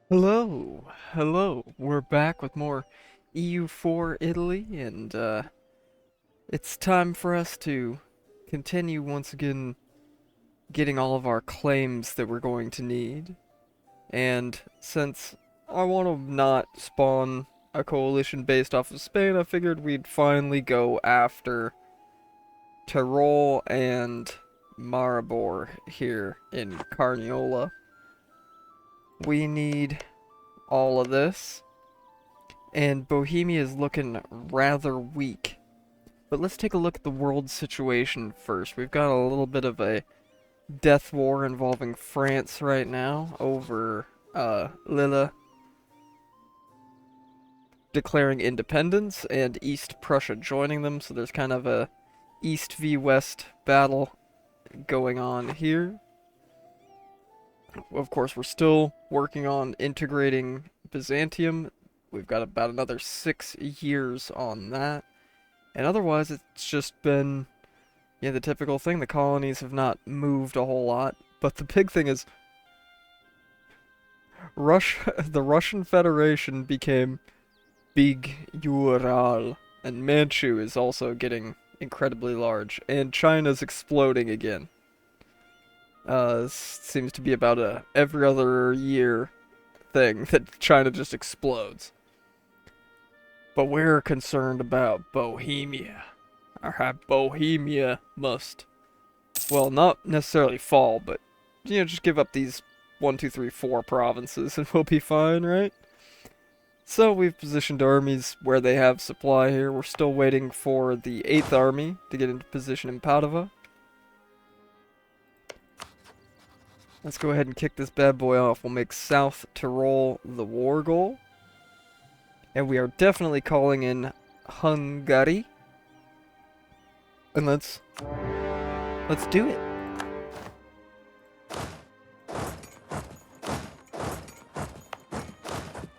Hello, hello. We're back with more EU4 Italy, and it's time for us to continue once again getting all of our claims that we're going to need. And since I want to not spawn a coalition based off of Spain, I figured we'd finally go after Tirol and Maribor here in Carniola. We need all of this. And Bohemia is looking rather weak. But let's take a look at the world situation first. We've got a little bit of a death war involving France right now over Lille declaring independence and East Prussia joining them. So there's kind of a East v West battle going on here. Of course, we're still working on integrating Byzantium. We've got about another 6 years on that. And otherwise, it's just been, yeah, the typical thing. The colonies have not moved a whole lot. But the big thing is, the Russian Federation became Big Ural, and Manchu is also getting incredibly large, and China's exploding again. Seems to be about a every other year thing that China just explodes. But we're concerned about Bohemia. Bohemia must, well, not necessarily fall, but, just give up these 1, 2, 3, 4 provinces and we'll be fine, right? So we've positioned armies where they have supply here. We're still waiting for the 8th Army to get into position in Padova. Let's go ahead and kick this bad boy off. We'll make South Tyrol the war goal. And we are definitely calling in Hungary. And let's do it.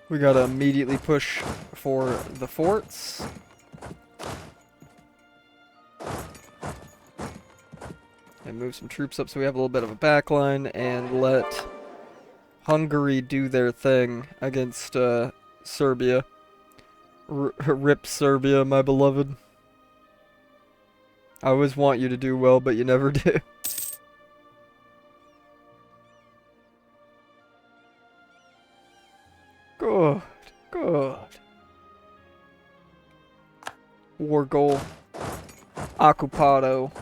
We gotta immediately push for the forts. And move some troops up so we have a little bit of a backline and let Hungary do their thing against Serbia. Rip Serbia, my beloved. I always want you to do well, but you never do. Good, good. War goal. Occupado.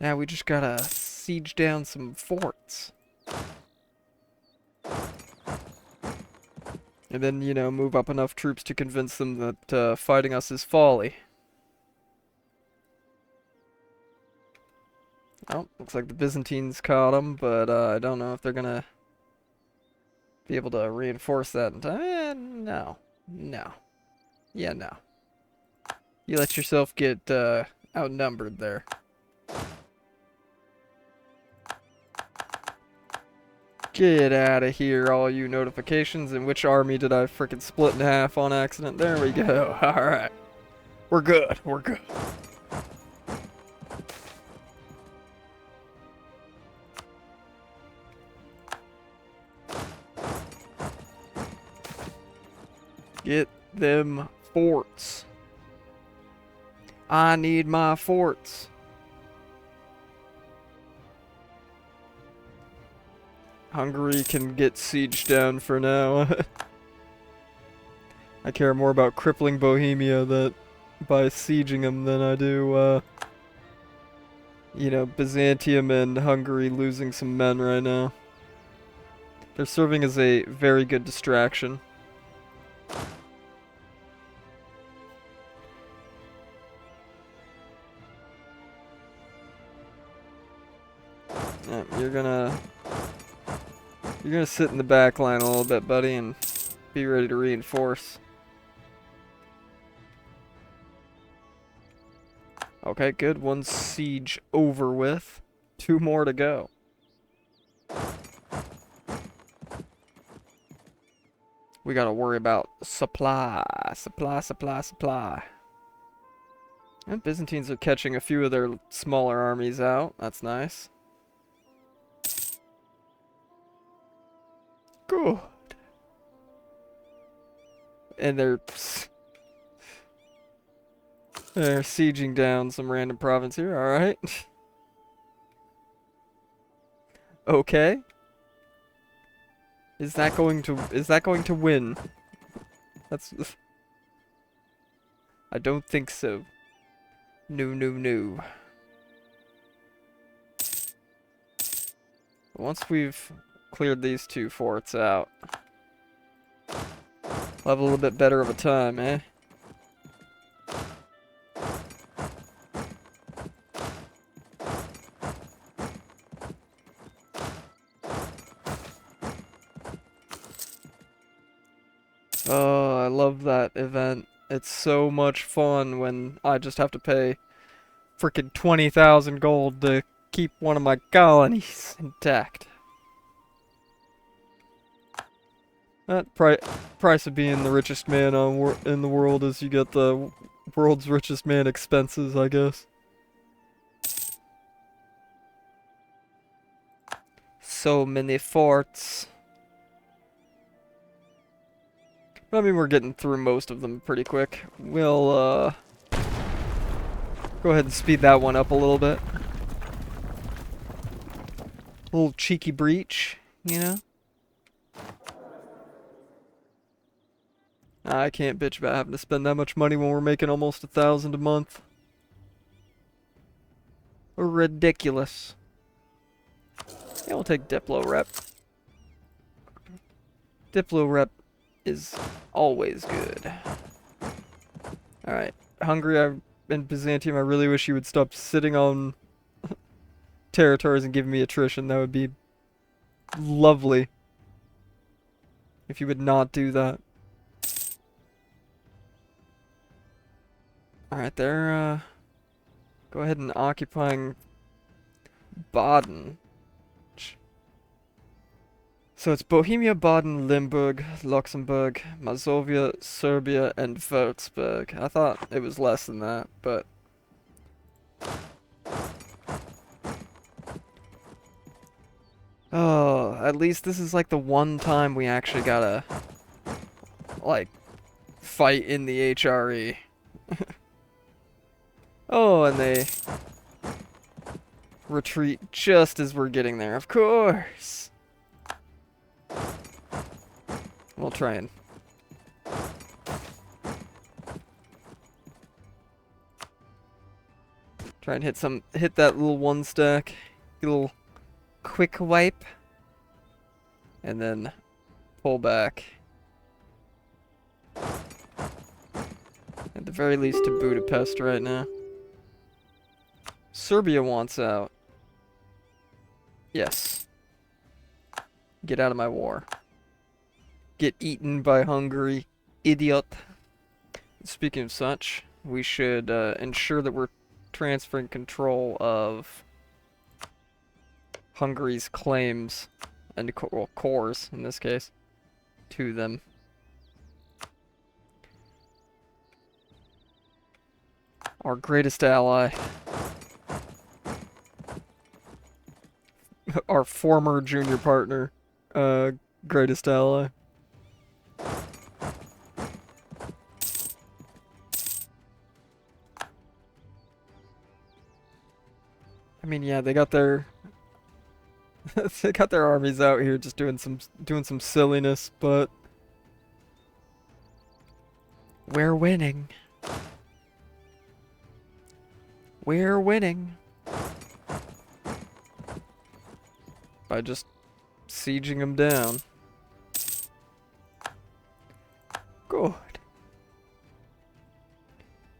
Now we just gotta siege down some forts. And then, move up enough troops to convince them that fighting us is folly. Oh, looks like the Byzantines caught them, but I don't know if they're gonna be able to reinforce that in time. No. No. Yeah, no. You let yourself get outnumbered there. Get out of here, all you notifications. And which army did I frickin' split in half on accident? There we go. Alright. We're good. We're good. Get them forts. I need my forts. Hungary can get sieged down for now. I care more about crippling Bohemia by sieging them than I do, Byzantium and Hungary losing some men right now. They're serving as a very good distraction. Yeah, you're gonna sit in the back line a little bit, buddy, and be ready to reinforce. Okay, good. One siege over with. 2 more to go. We gotta worry about supply. Supply. And Byzantines are catching a few of their smaller armies out. That's nice. Good. And they're sieging down some random province here. All right. Okay. Is that going to win? That's I don't think so. No, no, no. Once we've cleared these two forts out, we'll have a little bit better of a time, eh? Oh, I love that event. It's so much fun when I just have to pay freaking 20,000 gold to keep one of my colonies intact. That price of being the richest man in the world is you get the world's richest man expenses, I guess. So many forts. I mean, we're getting through most of them pretty quick. We'll, go ahead and speed that one up a little bit. A little cheeky breach, you know? I can't bitch about having to spend that much money when we're making almost 1,000 a month. Ridiculous. Yeah, we'll take Diplo Rep. Diplo Rep is always good. Alright, Hungary and Byzantium, I really wish you would stop sitting on territories and giving me attrition. That would be lovely. If you would not do that. Alright, they're, go ahead and occupying Baden. So it's Bohemia, Baden, Limburg, Luxembourg, Mazovia, Serbia, and Würzburg. I thought it was less than that, but... Oh, at least this is like the one time we actually gotta, like, fight in the HRE. Oh, and they retreat just as we're getting there, of course. We'll try and hit that little one stack, get a little quick wipe, and then pull back. At the very least to Budapest right now. Serbia wants out. Yes. Get out of my war. Get eaten by Hungary, idiot. Speaking of such, we should ensure that we're transferring control of Hungary's claims, and well, cores in this case, to them. Our greatest ally. Our former junior partner, greatest ally. I mean, yeah, they got their they got their armies out here just doing some silliness, but we're winning. We're winning. By just sieging them down. Good.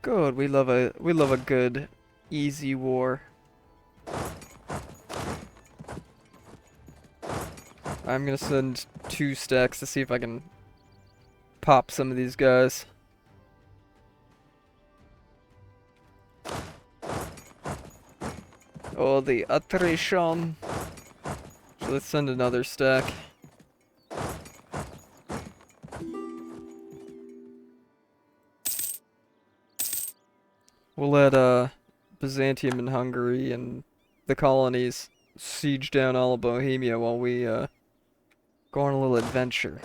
Good. We love a good, easy war. I'm gonna send 2 stacks to see if I can pop some of these guys. Oh, the attrition. So let's send another stack. We'll We'll let Byzantium and Hungary and the colonies siege down all of Bohemia while we go on a little adventure.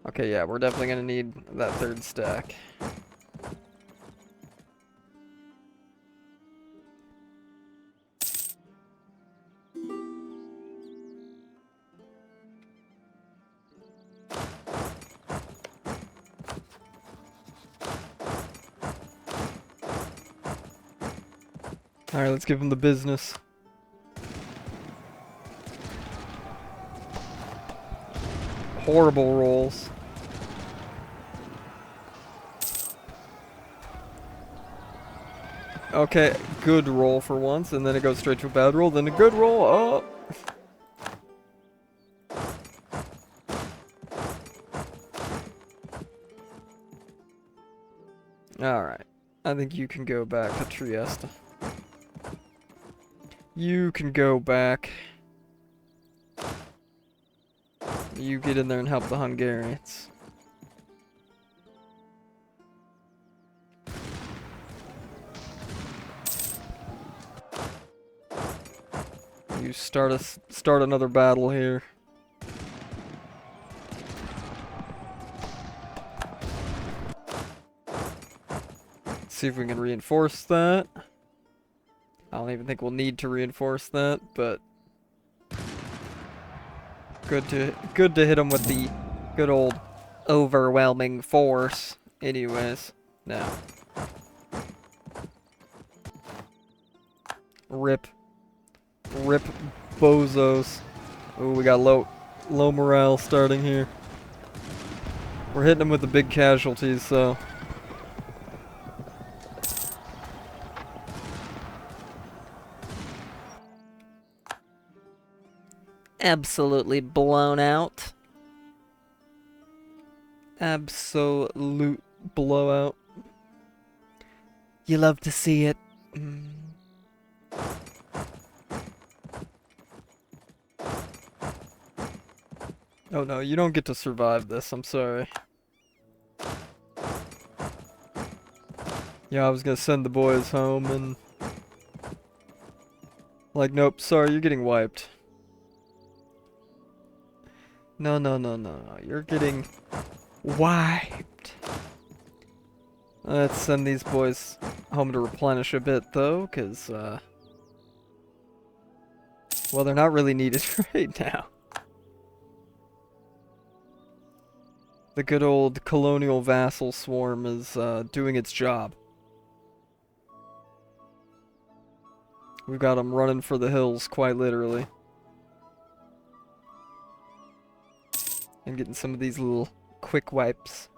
Okay, yeah, we're definitely gonna need that third stack. Alright, let's give him the business. Horrible rolls. Okay, good roll for once, and then it goes straight to a bad roll, then a good roll. Oh! Alright. I think you can go back to Trieste. You can go back. You get in there and help the Hungarians. You start another battle here. Let's see if we can reinforce that. I don't even think we'll need to reinforce that, but good to hit them with the good old overwhelming force. Anyways, now rip bozos. Oh, we got low morale starting here. We're hitting them with the big casualties, so. Absolutely blown out. Absolute blowout. You love to see it. Oh no, you don't get to survive this, I'm sorry. Yeah, I was gonna send the boys home and... Like, nope, sorry, you're getting wiped. No, you're getting wiped. Let's send these boys home to replenish a bit, though, because, well, they're not really needed right now. The good old colonial vassal swarm is, doing its job. We've got them running for the hills, quite literally. And getting some of these little quick wipes.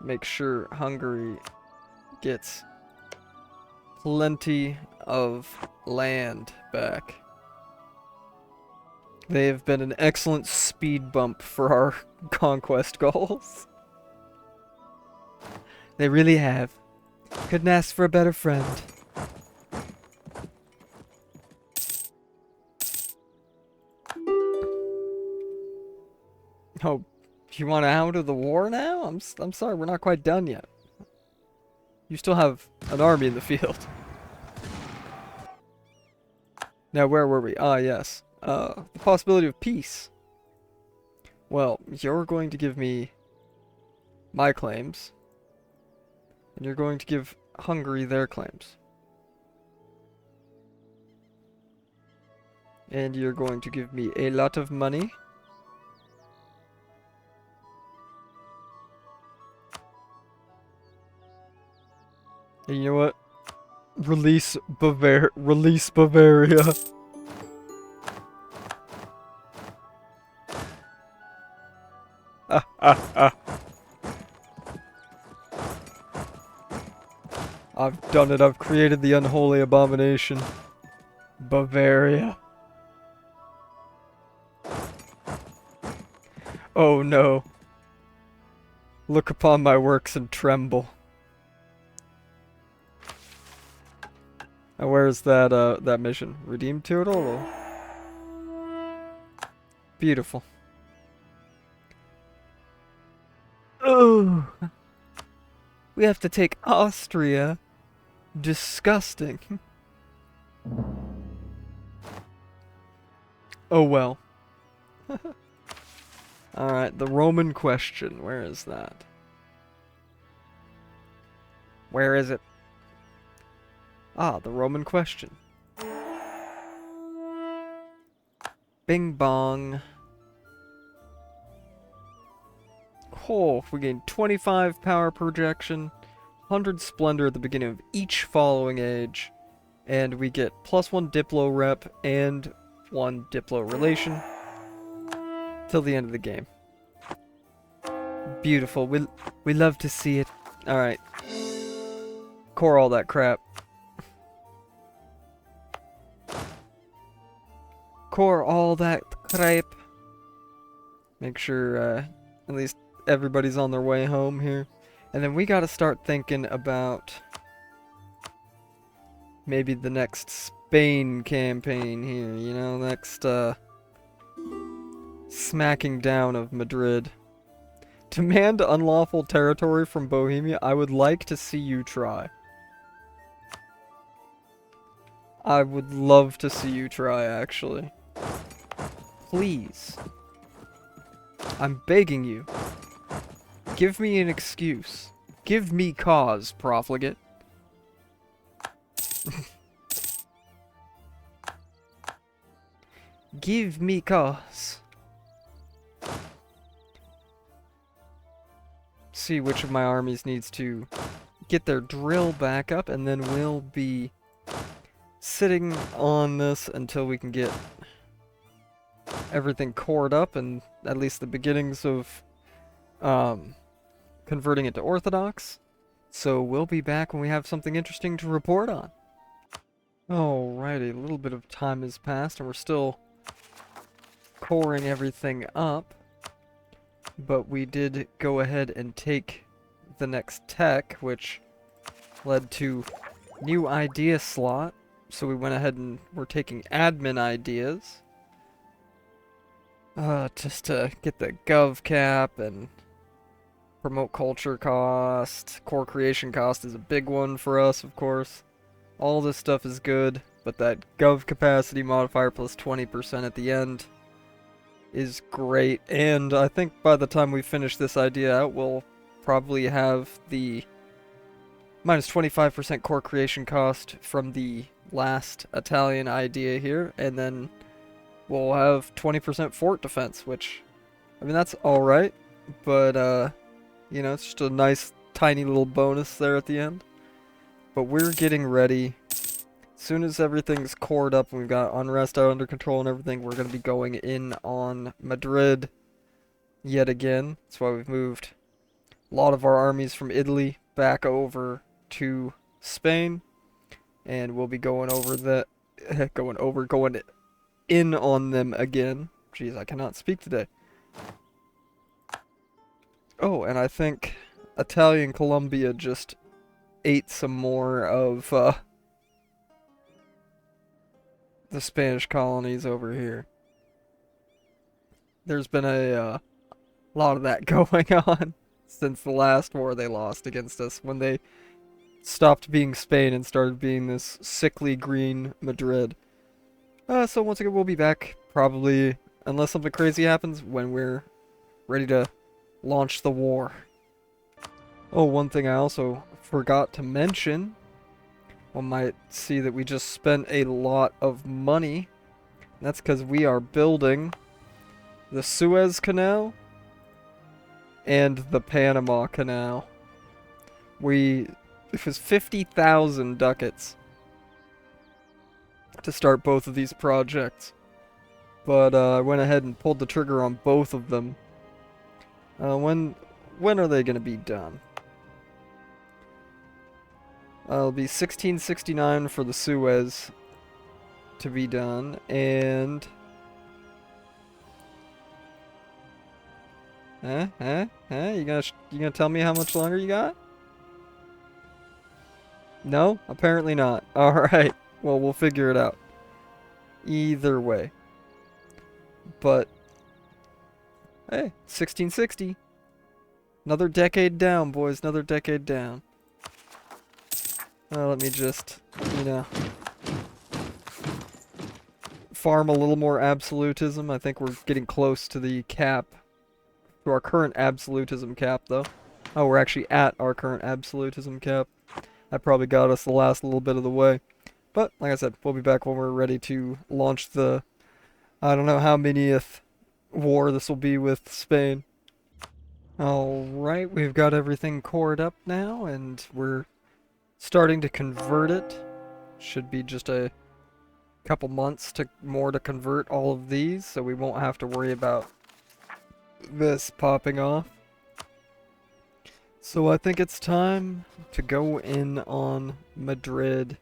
Make sure Hungary gets plenty of land back. They have been an excellent speed bump for our conquest goals. They really have. Couldn't ask for a better friend. Oh, you want out of the war now? I'm sorry, we're not quite done yet. You still have an army in the field. Now, where were we? Ah, yes. The possibility of peace. Well, you're going to give me my claims. And you're going to give Hungary their claims. And you're going to give me a lot of money. And you know what? Release Bavaria. I've done it. I've created the unholy abomination. Bavaria. Oh no. Look upon my works and tremble. Where's that that mission? Redeem Tirol? Beautiful. Oh, we have to take Austria. Disgusting. Oh well. Alright, the Roman question. Where is that? Where is it? Ah, the Roman question. Bing bong. Oh, we gain 25 power projection, 100 splendor at the beginning of each following age, and we get +1 Diplo rep and 1 Diplo relation till the end of the game. Beautiful. We love to see it. Alright. Core all that crap. Core all that crap. Make sure at least everybody's on their way home here. And then we gotta start thinking about maybe the next Spain campaign here, you know, next smacking down of Madrid. Demand unlawful territory from Bohemia. I would like to see you try. I would love to see you try, actually. Please. I'm begging you. Give me an excuse. Give me cause, profligate. Give me cause. See which of my armies needs to get their drill back up, and then we'll be sitting on this until we can get everything cored up and at least the beginnings of converting it to Orthodox. So we'll be back when we have something interesting to report on. Alrighty, a little bit of time has passed and we're still coring everything up. But we did go ahead and take the next tech, which led to new idea slot. So we went ahead and we're taking admin ideas. Just to get the gov cap and promote culture cost. Core creation cost is a big one for us, of course. All this stuff is good, but that gov capacity modifier plus 20% at the end is great. And I think by the time we finish this idea out, we'll probably have the minus 25% core creation cost from the last Italian idea here, and then we'll have 20% fort defense, which, I mean, that's alright, but, you know, it's just a nice, tiny little bonus there at the end. But we're getting ready. As soon as everything's cored up and we've got unrest out under control and everything, we're going to be going in on Madrid yet again. That's why we've moved a lot of our armies from Italy back over to Spain. And we'll be going over the... going in on them again. Jeez, I cannot speak today. Oh, and I think Italian Colombia just ate some more of the Spanish colonies over here. There's been a lot of that going on since the last war they lost against us, when they stopped being Spain and started being this sickly green Madrid. So once again, we'll be back, probably, unless something crazy happens, when we're ready to launch the war. Oh, one thing I also forgot to mention. One might see that we just spent a lot of money. That's because we are building the Suez Canal and the Panama Canal. It was 50,000 ducats to start both of these projects. But I went ahead and pulled the trigger on both of them. When are they going to be done? It'll be 1669 for the Suez to be done, and... You gonna tell me how much longer you got? No? Apparently not. Alright. Well, we'll figure it out. Either way. But, hey, 1660. Another decade down, boys. Another decade down. Let me just, you know, farm a little more absolutism. I think we're getting close to the cap. To our current absolutism cap, though. Oh, we're actually at our current absolutism cap. That probably got us the last little bit of the way. But, like I said, we'll be back when we're ready to launch the... I don't know how manyth war this will be with Spain. Alright, we've got everything cored up now, and we're starting to convert it. Should be just a couple months more to convert all of these, so we won't have to worry about this popping off. So I think it's time to go in on Madrid.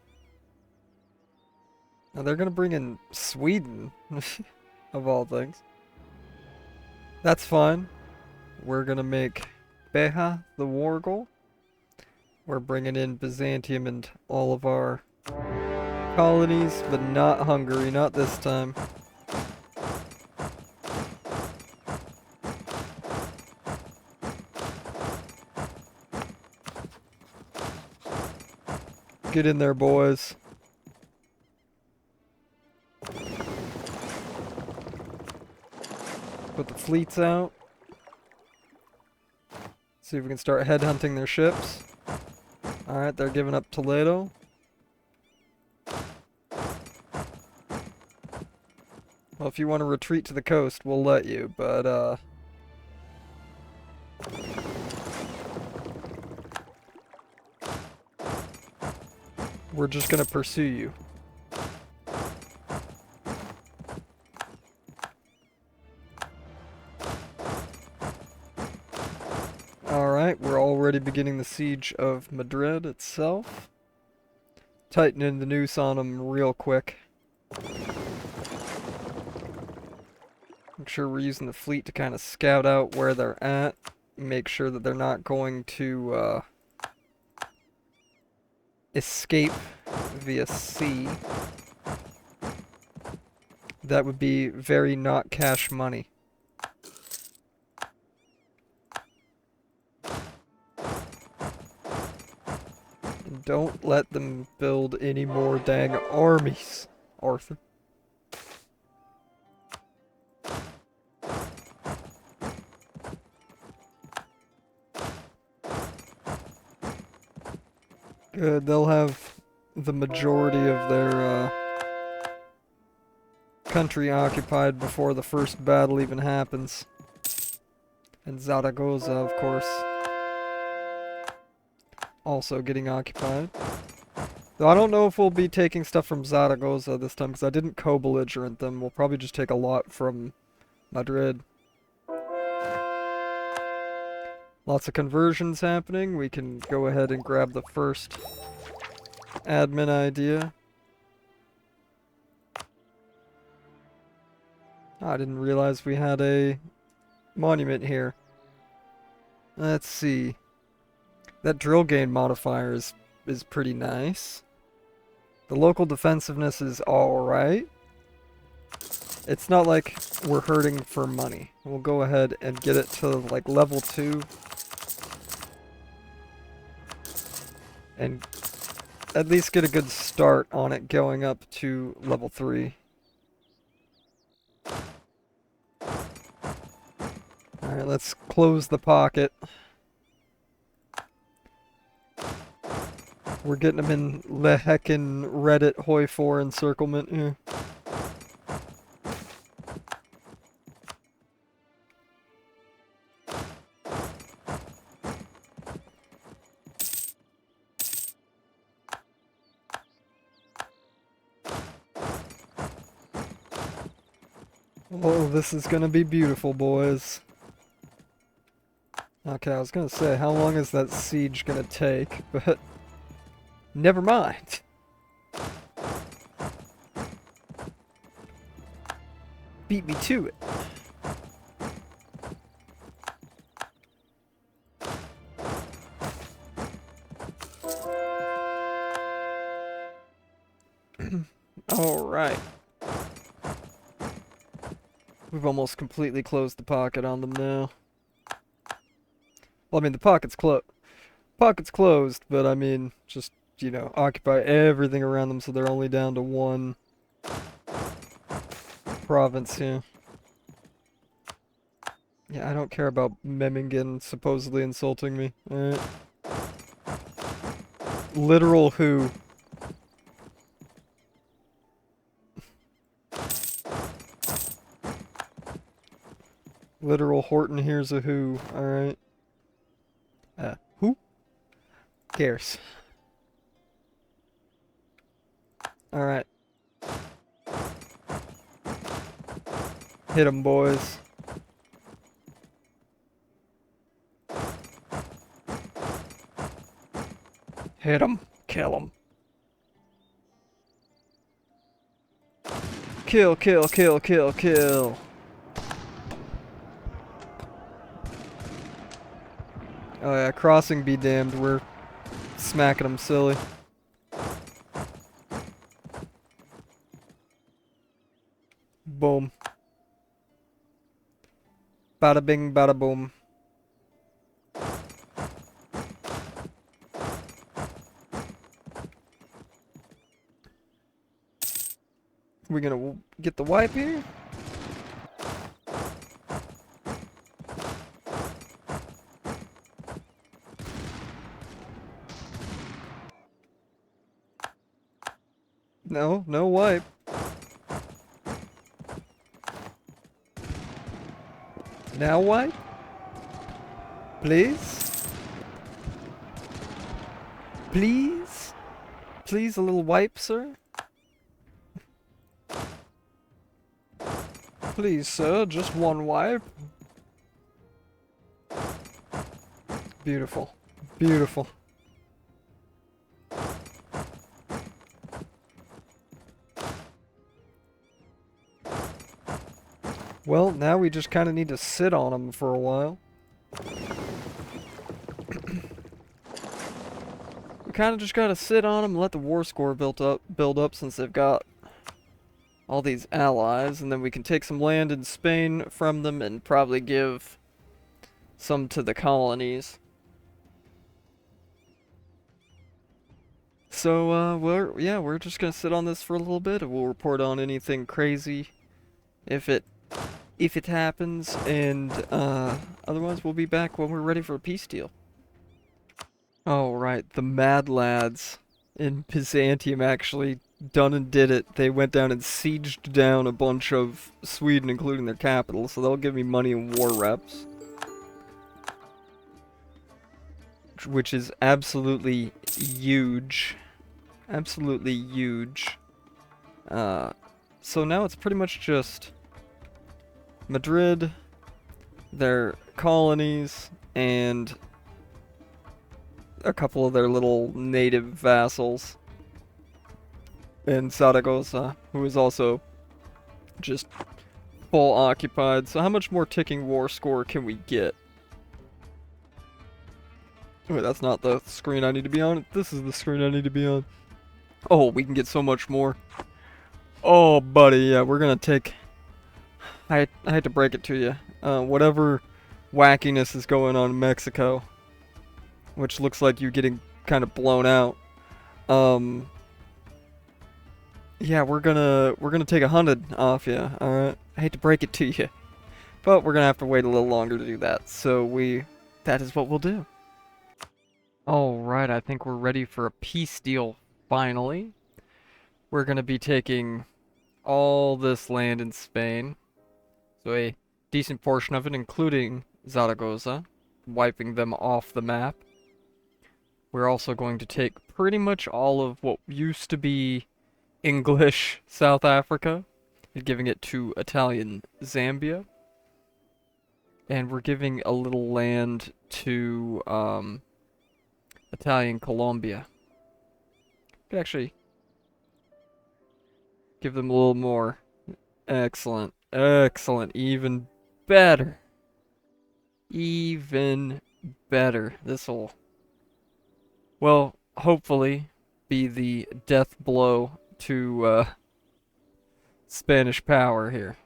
Now they're gonna bring in Sweden, of all things. That's fine. We're gonna make Beja the war goal. We're bringing in Byzantium and all of our colonies, but not Hungary, not this time. Get in there, boys. Put the fleets out. See if we can start headhunting their ships. Alright, they're giving up Toledo. Well, if you want to retreat to the coast, we'll let you, but, we're just gonna pursue you. Alright, we're already beginning the siege of Madrid itself. Tightening the noose on them real quick. Make sure we're using the fleet to kind of scout out where they're at. Make sure that they're not going to escape via sea. That would be very not cash money. And don't let them build any more dang armies, Arthur. Good, they'll have the majority of their country occupied before the first battle even happens. And Zaragoza, of course, also getting occupied. Though I don't know if we'll be taking stuff from Zaragoza this time, because I didn't co-belligerent them. We'll probably just take a lot from Madrid. Lots of conversions happening. We can go ahead and grab the first admin idea. Oh, I didn't realize we had a monument here. Let's see. That drill gain modifier is pretty nice. The local defensiveness is alright. It's not like we're hurting for money. We'll go ahead and get it to like level 2. And at least get a good start on it going up to level 3. Alright, let's close the pocket. We're getting them in Leheckin Reddit Hoi 4 encirclement here. Oh, this is gonna be beautiful, boys. Okay, I was gonna say, how long is that siege gonna take? But never mind. Beat me to it. Alright. We've almost completely closed the pocket on them now. Well, I mean, the pocket's closed, but I mean, just, you know, occupy everything around them so they're only down to one province here. Yeah, I don't care about Memmingen supposedly insulting me. Alright. Literal who? Literal Horton here's a who. Alright. Who? Cares. Alright. Hit 'em, boys. Hit 'em. Kill 'em. Kill, kill, kill, kill, kill. Oh yeah, crossing be damned, we're smacking them silly. Boom. Bada bing, bada boom. We gonna get the wipe here? No, no wipe. Now wipe? Please? Please? Please, a little wipe, sir? Please, sir, just one wipe. Beautiful. Beautiful. Well, now we just kind of need to sit on them for a while. We kind of just gotta sit on them and let the war score build up since they've got all these allies, and then we can take some land in Spain from them and probably give some to the colonies. So, we're just gonna sit on this for a little bit, and we'll report on anything crazy if it happens, and otherwise we'll be back when we're ready for a peace deal. Alright, the Mad Lads in Byzantium actually done and did it. They went down and sieged down a bunch of Sweden, including their capital, so they'll give me money and war reps. Which is absolutely huge. Absolutely huge. So now it's pretty much just Madrid, their colonies, and a couple of their little native vassals. And Zaragoza, who is also just full occupied. So how much more ticking war score can we get? Wait, that's not the screen I need to be on. This is the screen I need to be on. Oh, we can get so much more. Oh, buddy, yeah, we're gonna take... I hate to break it to you. Whatever wackiness is going on in Mexico, which looks like you're getting kind of blown out. Yeah, we're gonna take 100 off you. Alright, I hate to break it to you, but we're gonna have to wait a little longer to do that. So that is what we'll do. Alright, I think we're ready for a peace deal, finally. We're gonna be taking all this land in Spain. So a decent portion of it, including Zaragoza, wiping them off the map. We're also going to take pretty much all of what used to be English South Africa, and giving it to Italian Zambia. And we're giving a little land to, Italian Colombia. Could actually give them a little more. Excellent. Excellent. Even better. Even better. This'll, well, hopefully be the death blow to Spanish power here.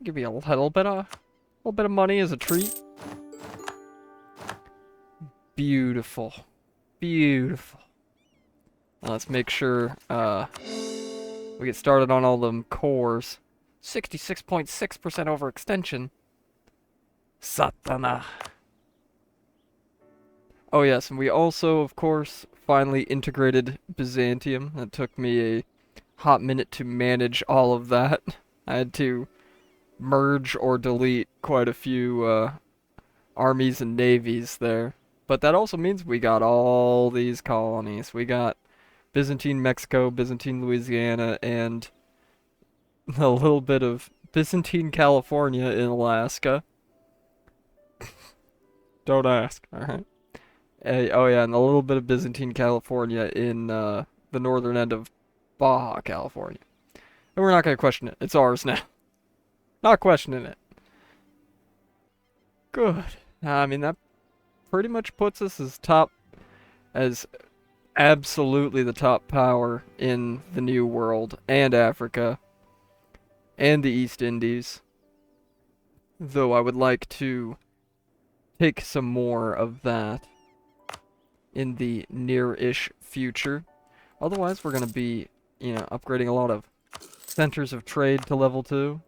Give me a little bit of money as a treat. Beautiful. Beautiful. Now let's make sure we get started on all them cores. 66.6% overextension. Satana. Oh yes, and we also, of course, finally integrated Byzantium. That took me a hot minute to manage all of that. I had to merge or delete quite a few armies and navies there. But that also means we got all these colonies. We got Byzantine Mexico, Byzantine Louisiana, and a little bit of Byzantine California in Alaska. Don't ask, alright? Oh yeah, and a little bit of Byzantine California in the northern end of Baja California. And we're not going to question it. It's ours now. Not questioning it. Good. I mean, that pretty much puts us as absolutely the top power in the New World and Africa and the East Indies. Though I would like to take some more of that in the near-ish future. Otherwise, we're going to be, upgrading a lot of centers of trade to level 2.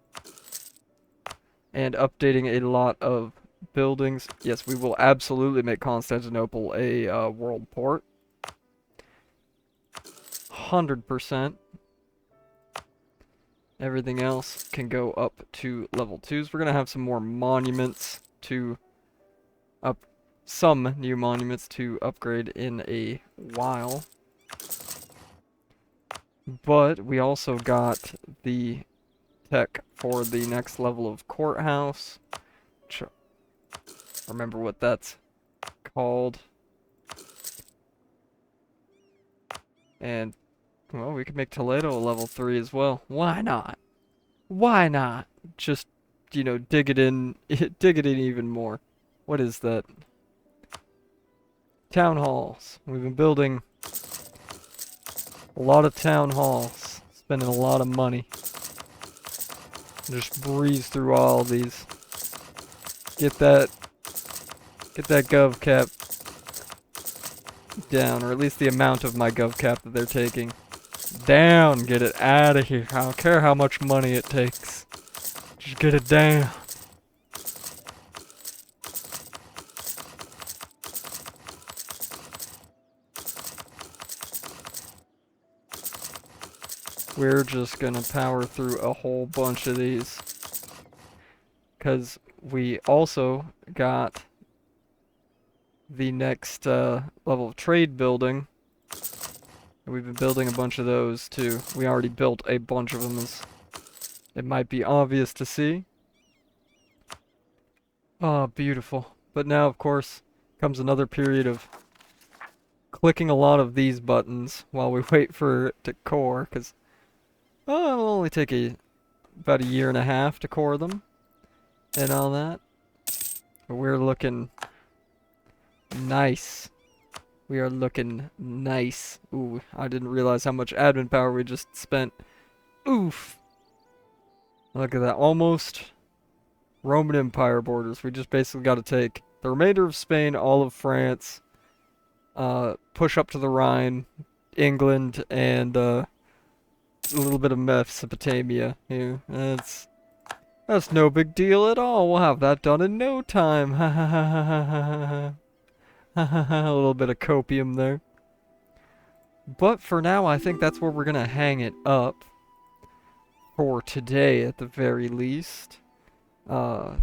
And updating a lot of buildings. Yes, we will absolutely make Constantinople a world port. 100%. Everything else can go up to level 2s. We're going to have some more monuments to some new monuments to upgrade in a while. But we also got the tech for the next level of courthouse. Remember what that's called. And, well, we could make Toledo a level 3 as well. Why not? Why not? Just, dig it in even more. What is that? Town halls. We've been building a lot of town halls. Spending a lot of money. Just breeze through all these. Get that gov cap down, or at least the amount of my gov cap that they're taking down. Get it out of here. I don't care how much money it takes. Just get it down. We're just gonna power through a whole bunch of these. Because we also got the next level of trade building. We've been building a bunch of those too. We already built a bunch of them, as it might be obvious to see. Oh, beautiful. But now, of course, comes another period of clicking a lot of these buttons while we wait for it to core, because it'll only take about a year and a half to core them and all that. But we're looking nice. We are looking nice. Ooh, I didn't realize how much admin power we just spent. Oof. Look at that. Almost Roman Empire borders. We just basically got to take the remainder of Spain, all of France, push up to the Rhine, England, and a little bit of Mesopotamia here. That's no big deal at all. We'll have that done in no time. Ha ha ha ha ha ha ha. A little bit of copium there. But for now, I think that's where we're gonna hang it up for today, at the very least. We're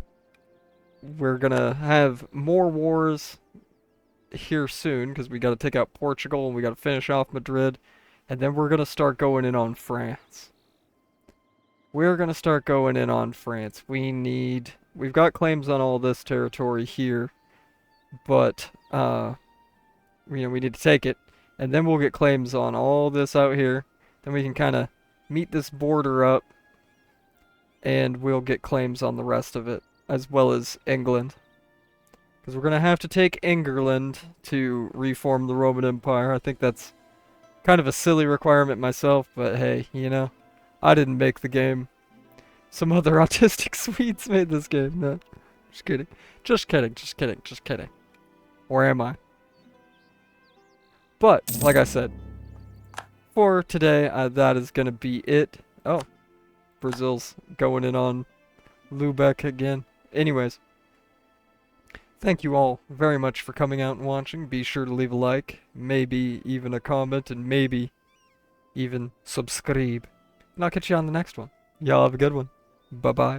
gonna have more wars here soon, because we gotta take out Portugal and we gotta finish off Madrid. And then we're going to start going in on France. We're going to start going in on France. We've got claims on all this territory here. But, we need to take it. And then we'll get claims on all this out here. Then we can kind of meet this border up. And we'll get claims on the rest of it, as well as England. Because we're going to have to take England to reform the Roman Empire. I think that's Kind of a silly requirement myself, but hey, you know, I didn't make the game. Some other autistic Swedes made this game. No, just kidding. Just kidding, just kidding, just kidding. Or am I? But, like I said, for today, that is going to be it. Oh, Brazil's going in on Lubeck again. Anyways, thank you all very much for coming out and watching. Be sure to leave a like, maybe even a comment, and maybe even subscribe. And I'll catch you on the next one. Y'all have a good one. Bye-bye.